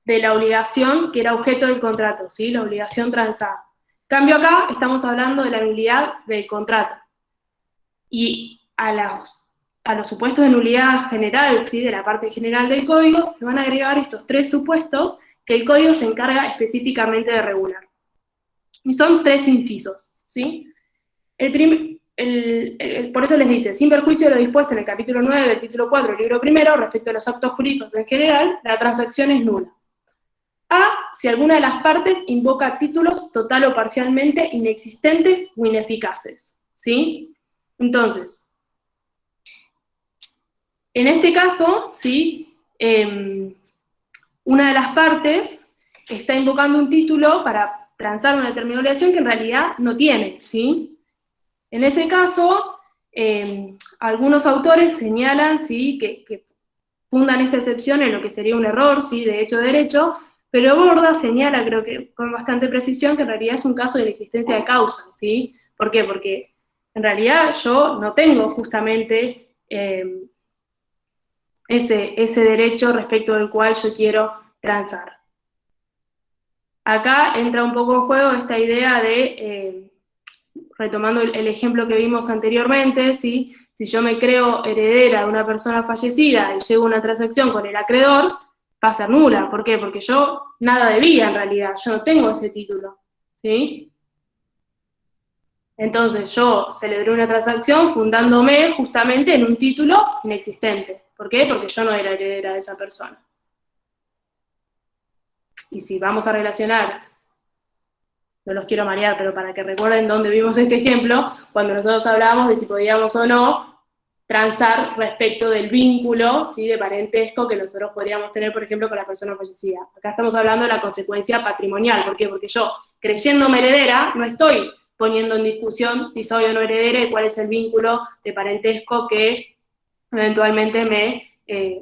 la obligación que era objeto del contrato, ¿sí? La obligación transada. En cambio acá estamos hablando de la nulidad del contrato. Y a los supuestos de nulidad general, ¿sí? De la parte general del código, se van a agregar estos tres supuestos que el código se encarga específicamente de regular. Y son tres incisos, ¿sí? Por eso les dice, sin perjuicio de lo dispuesto en el capítulo 9 del título 4 del libro primero, respecto a los actos jurídicos en general, la transacción es nula. A, si alguna de las partes invoca títulos total o parcialmente inexistentes o ineficaces, ¿sí? Entonces, en este caso, ¿sí? Una de las partes está invocando un título para transar una determinada obligación que en realidad no tiene, ¿sí? En ese caso, algunos autores señalan, ¿sí? que fundan esta excepción en lo que sería un error, ¿sí? De hecho derecho, pero Borda señala, creo que con bastante precisión, que en realidad es un caso de inexistencia de causa, ¿sí? ¿Por qué? Porque en realidad yo no tengo justamente ese derecho respecto del cual yo quiero transar. Acá entra un poco en juego esta idea de, retomando el ejemplo que vimos anteriormente, ¿sí? Si yo me creo heredera de una persona fallecida y llevo una transacción con el acreedor, va a ser nula. ¿Por qué? Porque yo nada debía en realidad, yo no tengo ese título, ¿sí? Entonces yo celebré una transacción fundándome justamente en un título inexistente. ¿Por qué? Porque yo no era heredera de esa persona. Y si vamos a relacionar, no los quiero marear, pero para que recuerden dónde vimos este ejemplo, cuando nosotros hablábamos de si podíamos o no transar respecto del vínculo, ¿sí? De parentesco que nosotros podríamos tener, por ejemplo, con la persona fallecida. Acá estamos hablando de la consecuencia patrimonial. ¿Por qué? Porque yo, creyéndome heredera, no estoy poniendo en discusión si soy o no heredera y cuál es el vínculo de parentesco que eventualmente me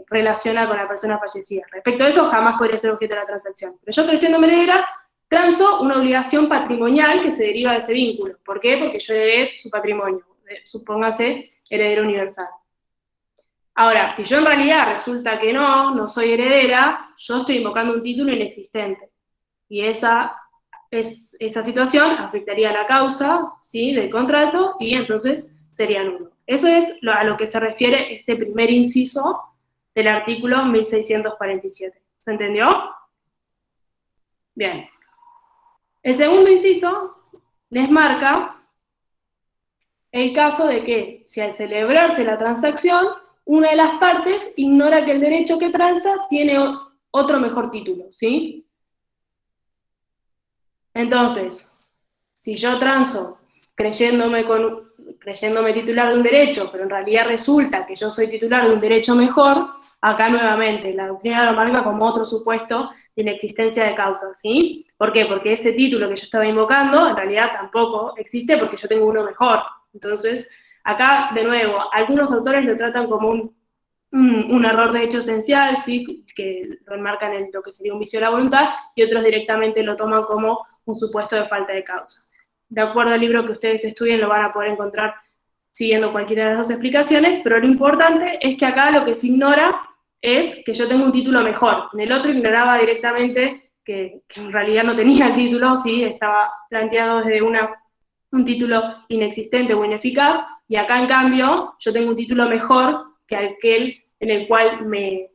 relaciona con la persona fallecida. Respecto a eso, jamás podría ser objeto de la transacción. Pero yo, creyéndome heredera, transo una obligación patrimonial que se deriva de ese vínculo. ¿Por qué? Porque yo heredé su patrimonio, supóngase heredero universal. Ahora, si yo en realidad resulta que no soy heredera, yo estoy invocando un título inexistente. Y esa situación afectaría la causa, ¿sí? Del contrato y entonces sería nulo. Eso es a lo que se refiere este primer inciso del artículo 1647. ¿Se entendió? Bien. El segundo inciso les marca el caso de que, si al celebrarse la transacción, una de las partes ignora que el derecho que transa tiene otro mejor título, ¿sí? Entonces, si yo transo creyéndome titular de un derecho, pero en realidad resulta que yo soy titular de un derecho mejor, acá nuevamente la doctrina lo marca como otro supuesto de inexistencia de causa, ¿sí? ¿Por qué? Porque ese título que yo estaba invocando en realidad tampoco existe porque yo tengo uno mejor. Entonces, acá, de nuevo, algunos autores lo tratan como un error de hecho esencial, ¿sí? Que lo enmarcan en lo que sería un vicio de la voluntad, y otros directamente lo toman como un supuesto de falta de causa. De acuerdo al libro que ustedes estudien, lo van a poder encontrar siguiendo cualquiera de las dos explicaciones, pero lo importante es que acá lo que se ignora es que yo tengo un título mejor. En el otro ignoraba directamente que en realidad no tenía el título, ¿sí? Estaba planteado desde un título inexistente o ineficaz, y acá en cambio yo tengo un título mejor que aquel en el cual me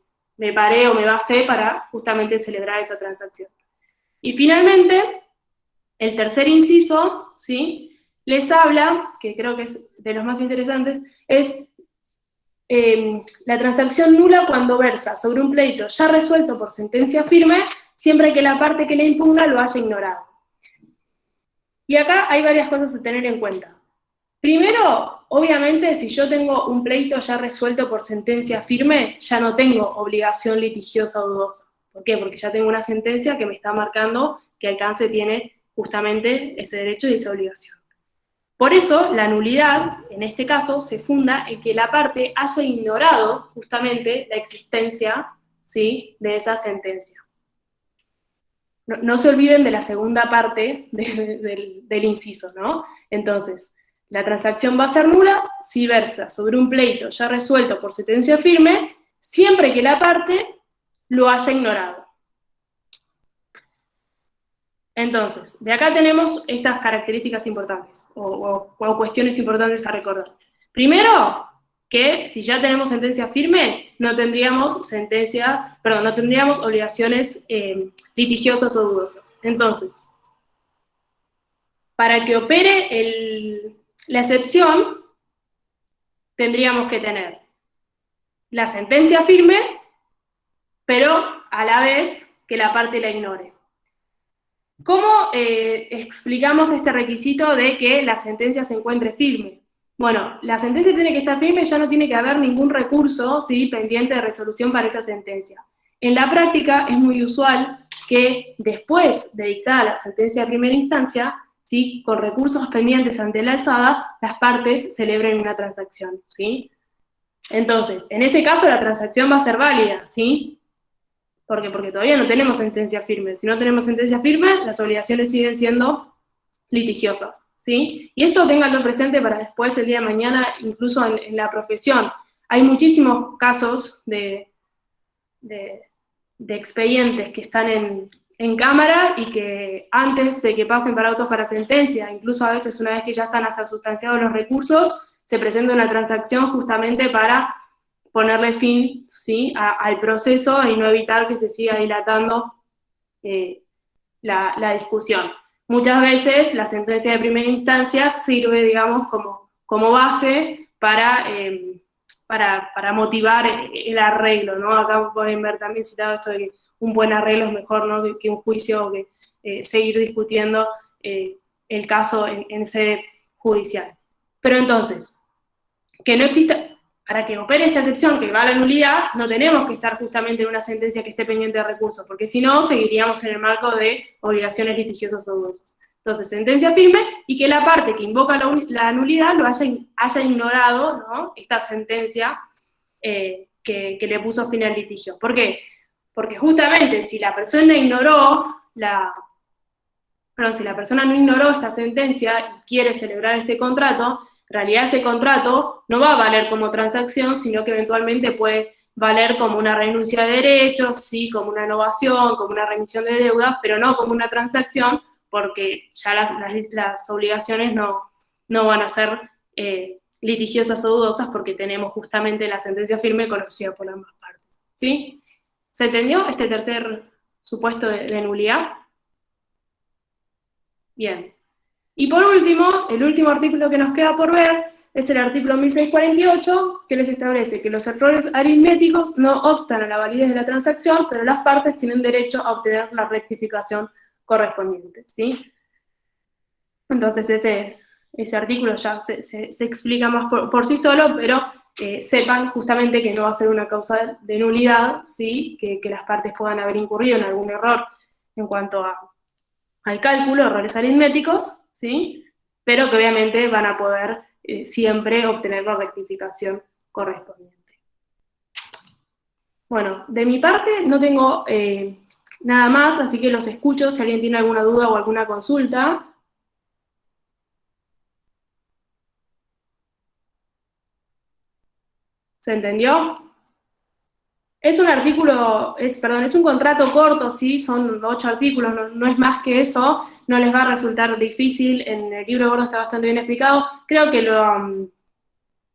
paré o me basé para justamente celebrar esa transacción. Y finalmente, el tercer inciso, ¿sí? Les habla, que creo que es de los más interesantes, es la transacción nula cuando versa sobre un pleito ya resuelto por sentencia firme, siempre que la parte que le impugna lo haya ignorado. Y acá hay varias cosas a tener en cuenta. Primero, obviamente, si yo tengo un pleito ya resuelto por sentencia firme, ya no tengo obligación litigiosa o dudosa. ¿Por qué? Porque ya tengo una sentencia que me está marcando qué alcance tiene justamente ese derecho y esa obligación. Por eso, la nulidad, en este caso, se funda en que la parte haya ignorado justamente la existencia, ¿sí?, de esa sentencia. No se olviden de la segunda parte del inciso, ¿no? Entonces, la transacción va a ser nula si versa sobre un pleito ya resuelto por sentencia firme, siempre que la parte lo haya ignorado. Entonces, de acá tenemos estas características importantes, o cuestiones importantes a recordar. Primero, que si ya tenemos sentencia firme, no tendríamos obligaciones litigiosas o dudosas. Entonces, para que opere la excepción, tendríamos que tener la sentencia firme, pero a la vez que la parte la ignore. ¿Cómo explicamos este requisito de que la sentencia se encuentre firme? Bueno, la sentencia tiene que estar firme, ya no tiene que haber ningún recurso, ¿sí?, pendiente de resolución para esa sentencia. En la práctica es muy usual que después de dictada la sentencia de primera instancia, ¿sí?, con recursos pendientes ante la alzada, las partes celebren una transacción, ¿sí? Entonces, en ese caso la transacción va a ser válida, ¿sí? ¿Por qué? Porque todavía no tenemos sentencia firme. Si no tenemos sentencia firme, las obligaciones siguen siendo litigiosas, ¿sí? Y esto ténganlo presente para después, el día de mañana, incluso en la profesión. Hay muchísimos casos de expedientes que están en cámara y que antes de que pasen para autos para sentencia, incluso a veces una vez que ya están hasta sustanciados los recursos, se presenta una transacción justamente para ponerle fin, ¿sí?, al proceso y no evitar que se siga dilatando la discusión. Muchas veces la sentencia de primera instancia sirve, digamos, como base para motivar el arreglo, ¿no? Acá pueden ver también citado esto de que un buen arreglo es mejor, ¿no?, que un juicio, o que seguir discutiendo el caso en sede judicial. Pero entonces, que no exista, para que opere esta excepción que va a la nulidad, no tenemos que estar justamente en una sentencia que esté pendiente de recursos, porque si no, seguiríamos en el marco de obligaciones litigiosas o dudosas. Entonces, sentencia firme, y que la parte que invoca la nulidad lo haya ignorado, ¿no?, esta sentencia que le puso fin al litigio. ¿Por qué? Porque justamente si la persona no ignoró esta sentencia y quiere celebrar este contrato, en realidad ese contrato no va a valer como transacción, sino que eventualmente puede valer como una renuncia de derechos, ¿sí?, como una novación, como una remisión de deudas, pero no como una transacción, porque ya las obligaciones no van a ser litigiosas o dudosas, porque tenemos justamente la sentencia firme conocida por ambas partes, ¿sí? ¿Se entendió este tercer supuesto de nulidad? Bien. Y por último, el último artículo que nos queda por ver es el artículo 1648, que les establece que los errores aritméticos no obstan a la validez de la transacción, pero las partes tienen derecho a obtener la rectificación correspondiente, ¿sí? Entonces ese artículo ya se explica más por sí solo, pero sepan justamente que no va a ser una causa de nulidad, ¿sí?, que las partes puedan haber incurrido en algún error en cuanto al cálculo, errores aritméticos, ¿sí?, pero que obviamente van a poder siempre obtener la rectificación correspondiente. Bueno, de mi parte no tengo nada más, así que los escucho si alguien tiene alguna duda o alguna consulta. ¿Se entendió? Es un artículo, perdón, es un contrato corto, sí, son 8 artículos, no es más que eso, no les va a resultar difícil, en el libro gordo está bastante bien explicado. Creo que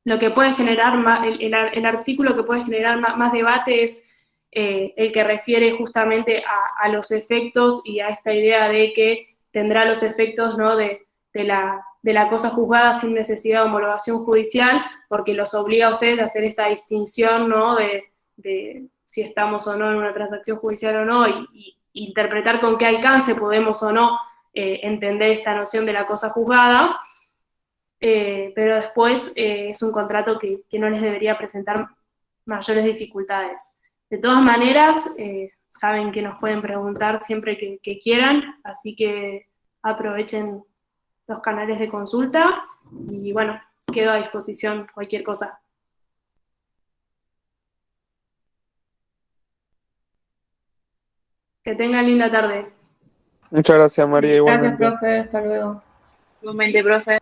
lo que puede generar más, el artículo que puede generar más debate es el que refiere justamente a los efectos y a esta idea de que tendrá los efectos, ¿no?, de la cosa juzgada sin necesidad de homologación judicial, porque los obliga a ustedes a hacer esta distinción, ¿no?, de si estamos o no en una transacción judicial o no, y interpretar con qué alcance podemos o no entender esta noción de la cosa juzgada. Pero después es un contrato que no les debería presentar mayores dificultades. De todas maneras, saben que nos pueden preguntar siempre que quieran, así que aprovechen los canales de consulta y bueno, quedo a disposición cualquier cosa. Que tengan linda tarde. Muchas gracias, María, Gracias, igualmente. profe. Hasta luego. Igualmente, profe.